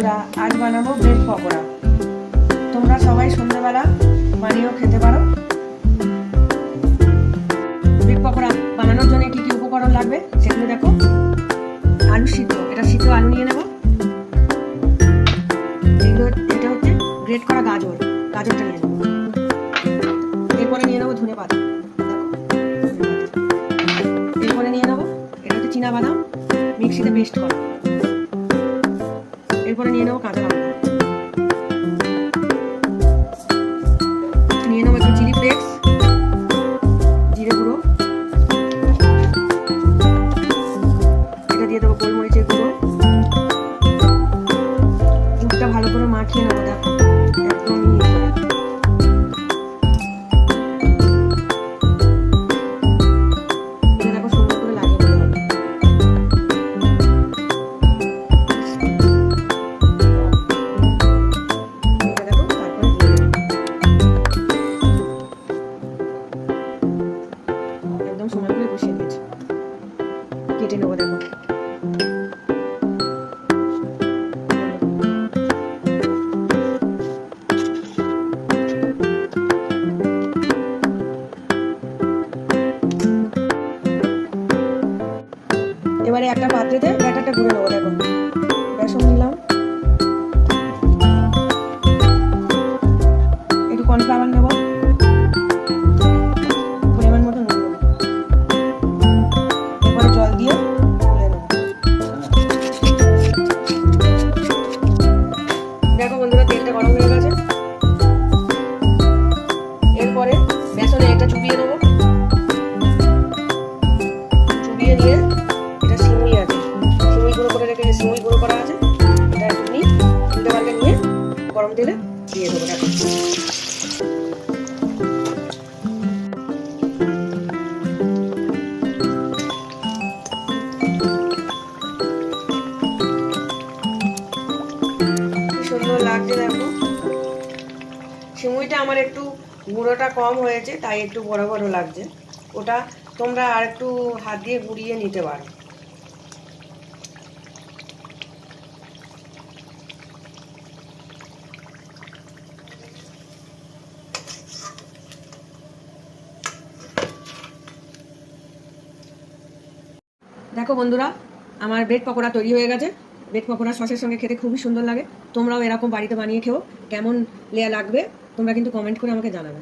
বন্ধুরা, আজ বানাবো ব্রেড পকোড়া। তোমরা সবাই সন্ধ্যাবেলা বানিয়েও খেতে পারো। ব্রেড পকোড়া বানানোর জন্য কি কি উপকরণ লাগবে সেগুলো দেখো। আলু সিদ্ধ, এটা সিদ্ধ আলু নিয়ে নেব। এটা হচ্ছে গ্রেট করা গাজরটা নিয়ে নেব। এরপরে নিয়ে নেবো ধনে পাতা, এরপরে নিয়ে নেবো এটা হচ্ছে চীনা বাদাম, মিক্সিতে পেস্ট করা। এরপরে নিয়ে নেবো কাঁচা লঙ্কা, নিয়ে নেবো একটু চিলি ফ্লেক্স, জিরে গুঁড়ো, এটা দিয়ে দেবো গোলমরিচের গুঁড়ো। দুধটা ভালো করে মাখিয়ে নেবো, দেখো একদম দেখো সুন্দর করে লাগিয়ে দিতে হবে। একদম সময় করে বসিয়ে দিয়েছি, কেটে নেবো দেখো। এবারে একটা পাত্রেতে ব্যাটারটা গুলে নেবো দেখো। বেসন নিলাম, একটু কর্নফ্লাওয়ার নেবো, পরিমাণ মতো নুন নেবো। এরপরে জল দিয়ে গুলে নেবো। দেখো বন্ধুরা, তেলটা গরম হয়ে গেছে। এরপরে বেসনে এটা চুবিয়ে নেবো। চুবিয়ে নিয়ে এটা সিমুই আছে, সিমুই গুঁড়ো করে রেখে সিমুই গুঁড়ো করা আছে, এটা একটু নিয়ে উল্টে পাল্টে নিয়ে গরম তেলে দিয়ে দেবো। দেখো সুন্দর লাগছে। দেখো সিমুইটা আমার একটু গুঁড়োটা কম হয়েছে, তাই একটু বড় বড় লাগছে। ওটা তোমরা আর একটু হাত দিয়ে গুঁড়িয়ে নিতে পারো। দেখো বন্ধুরা, আমার ব্রেড পকোড়া তৈরি হয়ে গেছে। ব্রেড পকোড়া সসের সঙ্গে খেতে খুবই সুন্দর লাগে। তোমরাও এরকম বাড়িতে বানিয়ে খেও। কেমন লাগবে তোমরা কিন্তু কমেন্ট করে আমাকে জানাবে।